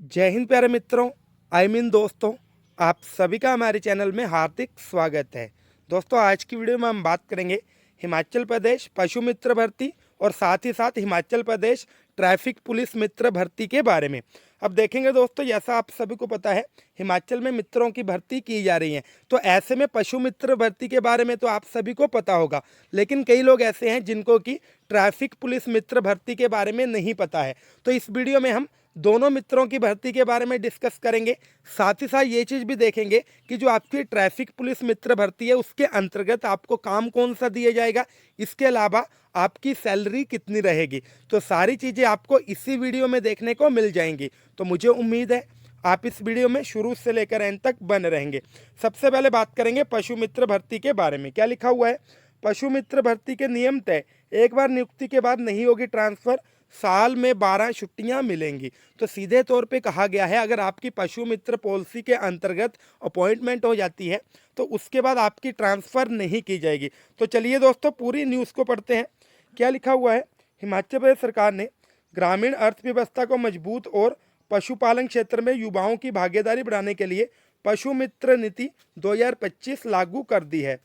जय हिंद प्यारे मित्रों, आई मीन दोस्तों, आप सभी का हमारे चैनल में हार्दिक स्वागत है। दोस्तों, आज की वीडियो में हम बात करेंगे हिमाचल प्रदेश पशु मित्र भर्ती और साथ ही साथ हिमाचल प्रदेश ट्रैफिक पुलिस मित्र भर्ती के बारे में। अब देखेंगे दोस्तों, जैसा आप सभी को पता है हिमाचल में मित्रों की भर्ती की जा रही है, तो ऐसे में पशु मित्र भर्ती के बारे में तो आप सभी को पता होगा, लेकिन कई लोग ऐसे हैं जिनको कि ट्रैफिक पुलिस मित्र भर्ती के बारे में नहीं पता है। तो इस वीडियो में हम दोनों मित्रों की भर्ती के बारे में डिस्कस करेंगे। साथ ही साथ ये चीज़ भी देखेंगे कि जो आपकी ट्रैफिक पुलिस मित्र भर्ती है उसके अंतर्गत आपको काम कौन सा दिया जाएगा, इसके अलावा आपकी सैलरी कितनी रहेगी। तो सारी चीज़ें आपको इसी वीडियो में देखने को मिल जाएंगी। तो मुझे उम्मीद है आप इस वीडियो में शुरू से लेकर एंड तक बने रहेंगे। सबसे पहले बात करेंगे पशु मित्र भर्ती के बारे में। क्या लिखा हुआ है? पशु मित्र भर्ती के नियम तय, एक बार नियुक्ति के बाद नहीं होगी ट्रांसफर, साल में 12 छुट्टियां मिलेंगी। तो सीधे तौर पे कहा गया है, अगर आपकी पशु मित्र पॉलिसी के अंतर्गत अपॉइंटमेंट हो जाती है तो उसके बाद आपकी ट्रांसफ़र नहीं की जाएगी। तो चलिए दोस्तों, पूरी न्यूज़ को पढ़ते हैं। क्या लिखा हुआ है? हिमाचल प्रदेश सरकार ने ग्रामीण अर्थव्यवस्था को मजबूत और पशुपालन क्षेत्र में युवाओं की भागीदारी बढ़ाने के लिए पशु मित्र नीति 2025 लागू कर दी है।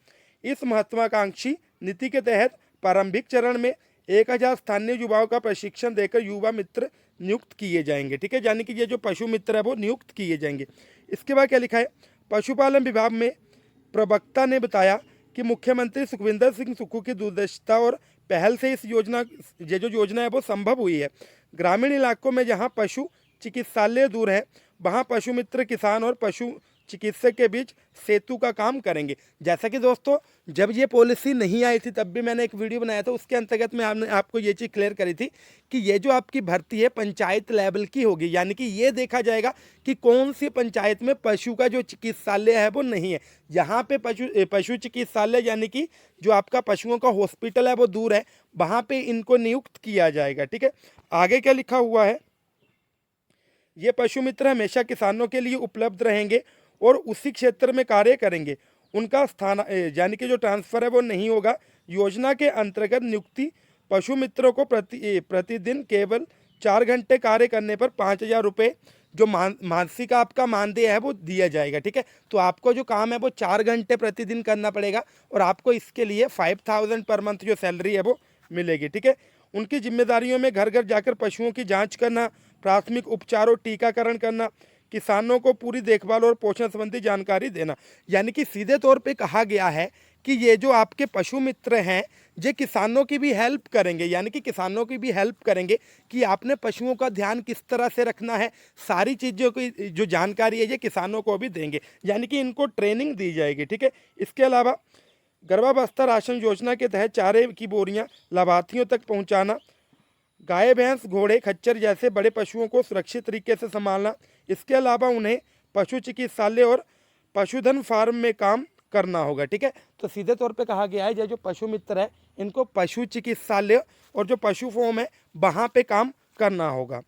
इस महत्वाकांक्षी नीति के तहत प्रारंभिक चरण में 1000 स्थानीय युवाओं का प्रशिक्षण देकर युवा मित्र नियुक्त किए जाएंगे। ठीक है, यानी कि ये जो पशु मित्र है वो नियुक्त किए जाएंगे। इसके बाद क्या लिखा है? पशुपालन विभाग में प्रवक्ता ने बताया कि मुख्यमंत्री सुखविंदर सिंह सुक्खू की दूरदर्शिता और पहल से इस योजना ये जो योजना है वो संभव हुई है। ग्रामीण इलाकों में जहाँ पशु चिकित्सालय दूर है वहाँ पशु मित्र किसान और पशु चिकित्सक के बीच सेतु का काम करेंगे। जैसा कि दोस्तों, जब ये पॉलिसी नहीं आई थी तब भी मैंने एक वीडियो बनाया था, उसके अंतर्गत में हमने आपको ये चीज़ क्लियर करी थी कि ये जो आपकी भर्ती है पंचायत लेवल की होगी, यानी कि ये देखा जाएगा कि कौन सी पंचायत में पशु का जो चिकित्सालय है वो नहीं है। यहाँ पे पशु चिकित्सालय यानी कि जो आपका पशुओं का हॉस्पिटल है वो दूर है, वहाँ पे इनको नियुक्त किया जाएगा। ठीक है, आगे क्या लिखा हुआ है? ये पशु मित्र हमेशा किसानों के लिए उपलब्ध रहेंगे और उसी क्षेत्र में कार्य करेंगे। उनका स्थान यानी कि जो ट्रांसफ़र है वो नहीं होगा। योजना के अंतर्गत नियुक्ति पशु मित्रों को प्रतिदिन केवल 4 घंटे कार्य करने पर 5000 रुपये जो मासिक आपका मानदेय है वो दिया जाएगा। ठीक है, तो आपको जो काम है वो 4 घंटे प्रतिदिन करना पड़ेगा और आपको इसके लिए 5000 पर मंथ जो सैलरी है वो मिलेगी। ठीक है, उनकी जिम्मेदारियों में घर घर जाकर पशुओं की जाँच करना, प्राथमिक उपचार और टीकाकरण करना, किसानों को पूरी देखभाल और पोषण संबंधी जानकारी देना। यानी कि सीधे तौर पे कहा गया है कि ये जो आपके पशु मित्र हैं ये किसानों की भी हेल्प करेंगे, यानी कि किसानों की भी हेल्प करेंगे कि आपने पशुओं का ध्यान किस तरह से रखना है, सारी चीज़ों की जो जानकारी है ये किसानों को भी देंगे, यानी कि इनको ट्रेनिंग दी जाएगी। ठीक है, इसके अलावा गर्भावस्था राशन योजना के तहत चारे की बोरियां लाभार्थियों तक पहुंचाना, गाय भैंस घोड़े खच्चर जैसे बड़े पशुओं को सुरक्षित तरीके से संभालना, इसके अलावा उन्हें पशु चिकित्सालय और पशुधन फार्म में काम करना होगा। ठीक है, तो सीधे तौर पे कहा गया है ये जो पशु मित्र है इनको पशु चिकित्सालय और जो पशु फॉर्म है वहाँ पे काम करना होगा।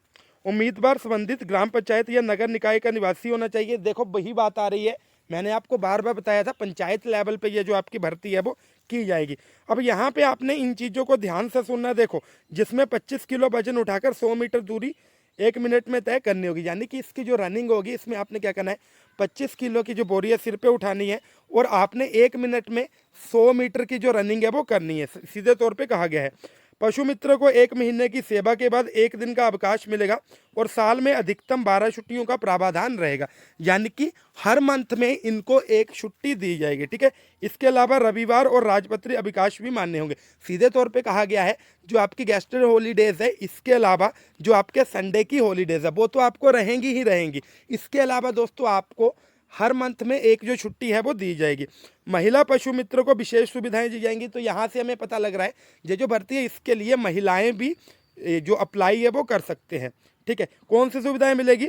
उम्मीदवार संबंधित ग्राम पंचायत या नगर निकाय का निवासी होना चाहिए। देखो, वही बात आ रही है, मैंने आपको बार बार बताया था पंचायत लेवल पे ये जो आपकी भर्ती है वो की जाएगी। अब यहाँ पे आपने इन चीज़ों को ध्यान से सुनना। देखो, जिसमें 25 किलो वजन उठाकर 100 मीटर दूरी 1 मिनट में तय करनी होगी, यानी कि इसकी जो रनिंग होगी इसमें आपने क्या करना है, 25 किलो की जो बोरी है सिर पे उठानी है और आपने 1 मिनट में 100 मीटर की जो रनिंग है वो करनी है। सीधे तौर पे कहा गया है पशु मित्र को 1 महीने की सेवा के बाद 1 दिन का अवकाश मिलेगा और साल में अधिकतम 12 छुट्टियों का प्रावधान रहेगा, यानी कि हर मंथ में इनको एक छुट्टी दी जाएगी। ठीक है, इसके अलावा रविवार और राजपत्रित अवकाश भी मान्य होंगे। सीधे तौर पे कहा गया है जो आपकी गेस्टेड हॉलीडेज़ है, इसके अलावा जो आपके संडे की हॉलीडेज़ है वो तो आपको रहेंगी ही रहेंगी। इसके अलावा दोस्तों आपको हर मंथ में एक जो छुट्टी है वो दी जाएगी। महिला पशु मित्रों को विशेष सुविधाएं दी जाएंगी। तो यहाँ से हमें पता लग रहा है ये जो भर्ती है इसके लिए महिलाएं भी जो अप्लाई है वो कर सकते हैं। ठीक है, कौन सी सुविधाएं मिलेगी?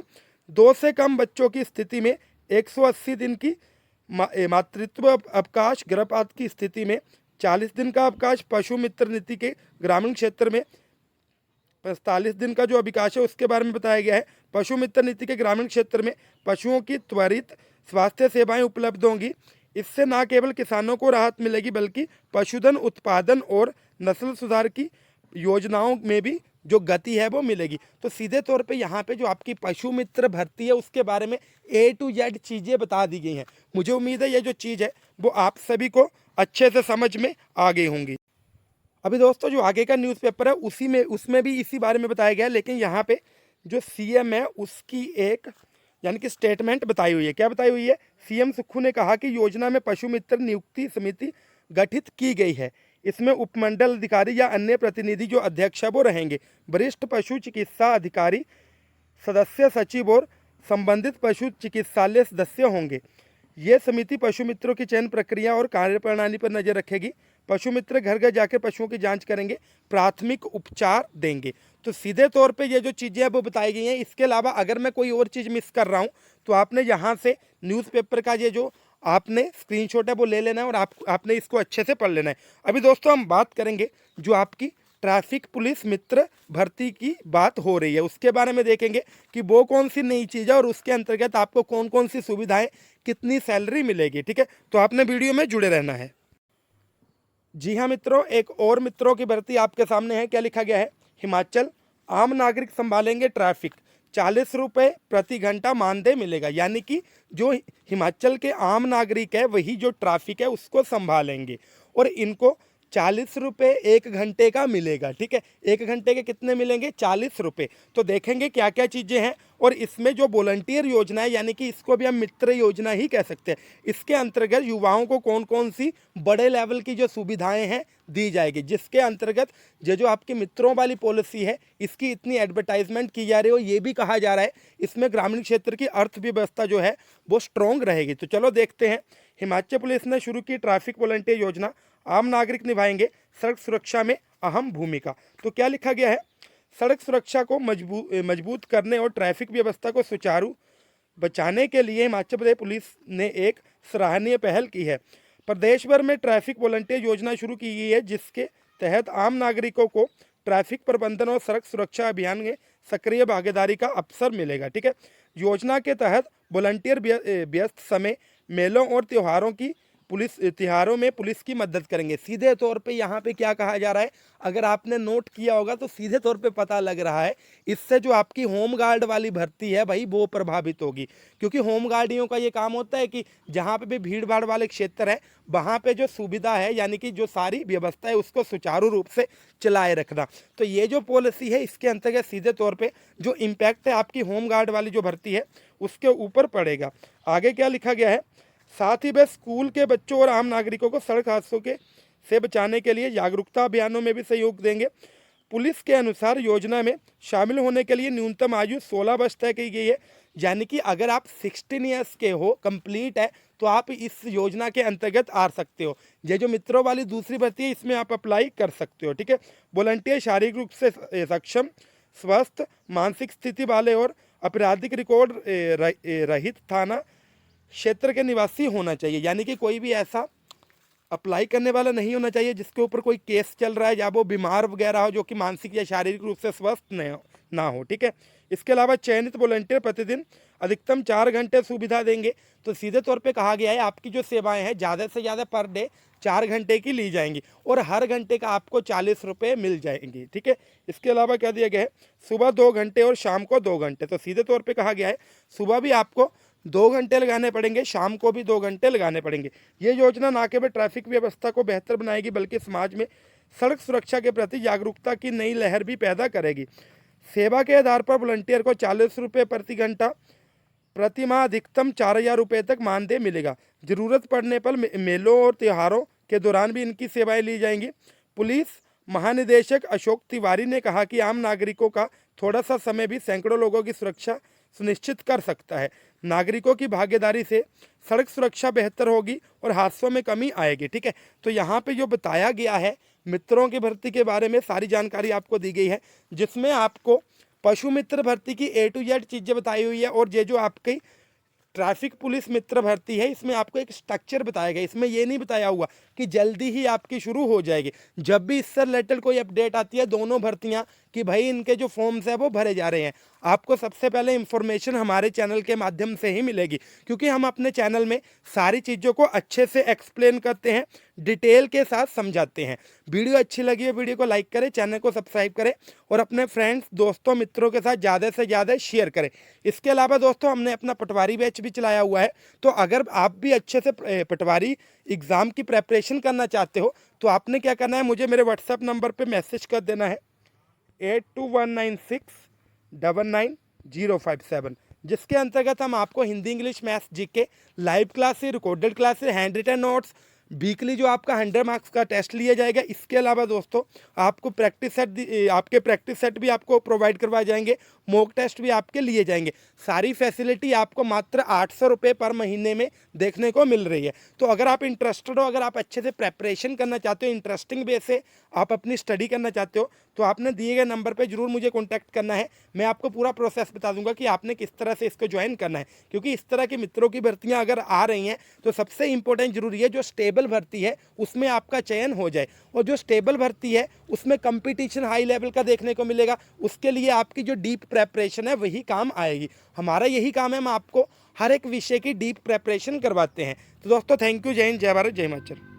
2 से कम बच्चों की स्थिति में 180 दिन की मातृत्व अवकाश, गर्भपात की स्थिति में 40 दिन का अवकाश, पशु मित्र नीति के ग्रामीण क्षेत्र में 45 दिन का जो अवकाश है उसके बारे में बताया गया है। पशु मित्र नीति के ग्रामीण क्षेत्र में पशुओं की त्वरित स्वास्थ्य सेवाएं उपलब्ध होंगी। इससे न केवल किसानों को राहत मिलेगी बल्कि पशुधन उत्पादन और नस्ल सुधार की योजनाओं में भी जो गति है वो मिलेगी। तो सीधे तौर पे यहाँ पे जो आपकी पशु मित्र भर्ती है उसके बारे में A to Z चीज़ें बता दी गई हैं। मुझे उम्मीद है ये जो चीज़ है वो आप सभी को अच्छे से समझ में आ गई होंगी। अभी दोस्तों जो आगे का न्यूज़पेपर है उसमें भी इसी बारे में बताया गया है, लेकिन यहाँ पे जो सीएम है उसकी एक यानी कि स्टेटमेंट बताई हुई है। क्या बताई हुई है? सीएम सुक्खू ने कहा कि योजना में पशु मित्र नियुक्ति समिति गठित की गई है। इसमें उपमंडल अधिकारी या अन्य प्रतिनिधि जो अध्यक्ष है वो रहेंगे। वरिष्ठ पशु चिकित्सा अधिकारी सदस्य सचिव और संबंधित पशु चिकित्सालय सदस्य होंगे। ये समिति पशु मित्रों की चयन प्रक्रिया और कार्यप्रणाली पर नजर रखेगी। पशु मित्र घर घर जाकर पशुओं की जांच करेंगे, प्राथमिक उपचार देंगे। तो सीधे तौर पे ये जो चीज़ें अब बताई गई हैं, इसके अलावा अगर मैं कोई और चीज़ मिस कर रहा हूँ तो आपने यहाँ से न्यूज़पेपर का ये जो आपने स्क्रीनशॉट है वो ले लेना है और आपने इसको अच्छे से पढ़ लेना है। अभी दोस्तों हम बात करेंगे जो आपकी ट्रैफिक पुलिस मित्र भर्ती की बात हो रही है, उसके बारे में देखेंगे कि वो कौन सी नई चीज़ है और उसके अंतर्गत आपको कौन कौन सी सुविधाएं, कितनी सैलरी मिलेगी। ठीक है, तो आपने वीडियो में जुड़े रहना है। जी हाँ मित्रों, एक और मित्रों की भर्ती आपके सामने है। क्या लिखा गया है? हिमाचल आम नागरिक संभालेंगे ट्रैफिक, 40 रुपये प्रति घंटा मानदेय मिलेगा। यानी कि जो हिमाचल के आम नागरिक है वही जो ट्रैफिक है उसको संभालेंगे और इनको 40 रुपये 1 घंटे का मिलेगा। ठीक है, 1 घंटे के कितने मिलेंगे? 40 रुपये। तो देखेंगे क्या क्या चीज़ें हैं और इसमें जो वॉलंटियर योजना है यानी कि इसको भी हम मित्र योजना ही कह सकते हैं, इसके अंतर्गत युवाओं को कौन कौन सी बड़े लेवल की जो सुविधाएं हैं दी जाएगी, जिसके अंतर्गत ये जो आपकी मित्रों वाली पॉलिसी है इसकी इतनी एडवर्टाइजमेंट की जा रही है और ये भी कहा जा रहा है इसमें ग्रामीण क्षेत्र की अर्थव्यवस्था जो है वो स्ट्रॉन्ग रहेगी। तो चलो देखते हैं। हिमाचल पुलिस ने शुरू की ट्रैफिक वॉलंटियर योजना, आम नागरिक निभाएंगे सड़क सुरक्षा में अहम भूमिका। तो क्या लिखा गया है? सड़क सुरक्षा को मजबूत करने और ट्रैफिक व्यवस्था को सुचारू बचाने के लिए हिमाचल प्रदेश पुलिस ने एक सराहनीय पहल की है। प्रदेश भर में ट्रैफिक वॉलंटियर योजना शुरू की गई है, जिसके तहत आम नागरिकों को ट्रैफिक प्रबंधन और सड़क सुरक्षा अभियान में सक्रिय भागीदारी का अवसर मिलेगा। ठीक है, योजना के तहत वॉलंटियर व्यस्त समय, मेलों और त्योहारों में पुलिस की मदद करेंगे। सीधे तौर पे यहाँ पे क्या कहा जा रहा है, अगर आपने नोट किया होगा तो सीधे तौर पे पता लग रहा है इससे जो आपकी होम गार्ड वाली भर्ती है भाई वो प्रभावित होगी। क्योंकि होम गार्डियों का ये काम होता है कि जहाँ पे भी भीड़ भाड़ वाले क्षेत्र है वहाँ पे जो सुविधा है यानी कि जो सारी व्यवस्था है उसको सुचारू रूप से चलाए रखना। तो ये जो पॉलिसी है इसके अंतर्गत सीधे तौर पर जो इम्पैक्ट है आपकी होम गार्ड वाली जो भर्ती है उसके ऊपर पड़ेगा। आगे क्या लिखा गया है? साथ ही वे स्कूल के बच्चों और आम नागरिकों को सड़क हादसों से बचाने के लिए जागरूकता अभियानों में भी सहयोग देंगे। पुलिस के अनुसार योजना में शामिल होने के लिए न्यूनतम आयु 16 वर्ष तय की गई है। यानी कि अगर आप 16 ईयर्स के हो, कंप्लीट है, तो आप इस योजना के अंतर्गत आ सकते हो। ये जो मित्रों वाली दूसरी भर्ती है इसमें आप अप्लाई कर सकते हो। ठीक है, वॉलंटियर शारीरिक रूप से सक्षम, स्वस्थ, मानसिक स्थिति वाले और आपराधिक रिकॉर्ड रहित थाना क्षेत्र के निवासी होना चाहिए। यानी कि कोई भी ऐसा अप्लाई करने वाला नहीं होना चाहिए जिसके ऊपर कोई केस चल रहा है या वो बीमार वगैरह हो, जो कि मानसिक या शारीरिक रूप से स्वस्थ ना हो। ठीक है, इसके अलावा चयनित वॉलंटियर प्रतिदिन अधिकतम 4 घंटे सुविधा देंगे। तो सीधे तौर पे कहा गया है आपकी जो सेवाएं हैं ज़्यादा से ज़्यादा पर डे 4 घंटे की ली जाएंगी और हर घंटे का आपको 40 रुपये मिल जाएंगी। ठीक है, इसके अलावा क्या दिया गया है? सुबह 2 घंटे और शाम को 2 घंटे। तो सीधे तौर पर कहा गया है सुबह भी आपको 2 घंटे लगाने पड़ेंगे, शाम को भी 2 घंटे लगाने पड़ेंगे। ये योजना न केवल ट्रैफिक व्यवस्था को बेहतर बनाएगी बल्कि समाज में सड़क सुरक्षा के प्रति जागरूकता की नई लहर भी पैदा करेगी। सेवा के आधार पर वॉलंटियर को 40 रुपये प्रति घंटा, प्रति माह अधिकतम 4000 रुपये तक मानदेय मिलेगा। जरूरत पड़ने पर मेलों और त्योहारों के दौरान भी इनकी सेवाएं ली जाएंगी। पुलिस महानिदेशक अशोक तिवारी ने कहा कि आम नागरिकों का थोड़ा सा समय भी सैकड़ों लोगों की सुरक्षा सुनिश्चित कर सकता है। नागरिकों की भागीदारी से सड़क सुरक्षा बेहतर होगी और हादसों में कमी आएगी। ठीक है, तो यहाँ पे जो बताया गया है मित्रों की भर्ती के बारे में सारी जानकारी आपको दी गई है, जिसमें आपको पशु मित्र भर्ती की A to Z चीज़ें बताई हुई है और ये जो आपकी ट्रैफिक पुलिस मित्र भर्ती है इसमें आपको एक स्ट्रक्चर बताया गया। इसमें ये नहीं बताया हुआ कि जल्दी ही आपकी शुरू हो जाएगी। जब भी इससे रिलेटेड कोई अपडेट आती है दोनों भर्तियां कि भाई इनके जो फॉर्म्स है वो भरे जा रहे हैं। आपको सबसे पहले इन्फॉर्मेशन हमारे चैनल के माध्यम से ही मिलेगी, क्योंकि हम अपने चैनल में सारी चीज़ों को अच्छे से एक्सप्लेन करते हैं, डिटेल के साथ समझाते हैं। वीडियो अच्छी लगी है, वीडियो को लाइक करें, चैनल को सब्सक्राइब करें और अपने फ्रेंड्स, दोस्तों, मित्रों के साथ ज़्यादा से ज़्यादा शेयर करें। इसके अलावा दोस्तों हमने अपना पटवारी बैच भी चलाया हुआ है, तो अगर आप भी अच्छे से पटवारी एग्ज़ाम की प्रेपरेशन करना चाहते हो तो आपने क्या करना है, मुझे मेरे व्हाट्सएप नंबर पर मैसेज कर देना है 8219699057, जिसके अंतर्गत हम आपको Hindi, English, maths, GK live classes, recorded classes, hand written notes, weekly जो आपका 100 मार्क्स का टेस्ट लिया जाएगा। इसके अलावा दोस्तों आपको आपके प्रैक्टिस सेट भी आपको प्रोवाइड करवाए जाएंगे, मॉक टेस्ट भी आपके लिए जाएंगे। सारी फैसिलिटी आपको मात्र 800 रुपये पर महीने में देखने को मिल रही है। तो अगर आप इंटरेस्टेड हो, अगर आप अच्छे से प्रेपरेशन करना चाहते हो, इंटरेस्टिंग वे से आप अपनी स्टडी करना चाहते हो, तो आपने दिए गए नंबर पर जरूर मुझे कॉन्टैक्ट करना है। मैं आपको पूरा प्रोसेस बता दूंगा कि आपने किस तरह से इसको ज्वाइन करना है, क्योंकि इस तरह के मित्रों की भर्तियां अगर आ रही हैं तो सबसे इंपॉर्टेंट जरूरी है जो स्टेबल भर्ती है उसमें आपका चयन हो जाए। और जो स्टेबल भर्ती है उसमें कंपटीशन हाई लेवल का देखने को मिलेगा, उसके लिए आपकी जो डीप प्रेपरेशन है वही काम आएगी। हमारा यही काम है, हम आपको हर एक विषय की डीप प्रेपरेशन करवाते हैं। तो दोस्तों थैंक यू, जय हिंद, जय भारत, जय हिमाचल।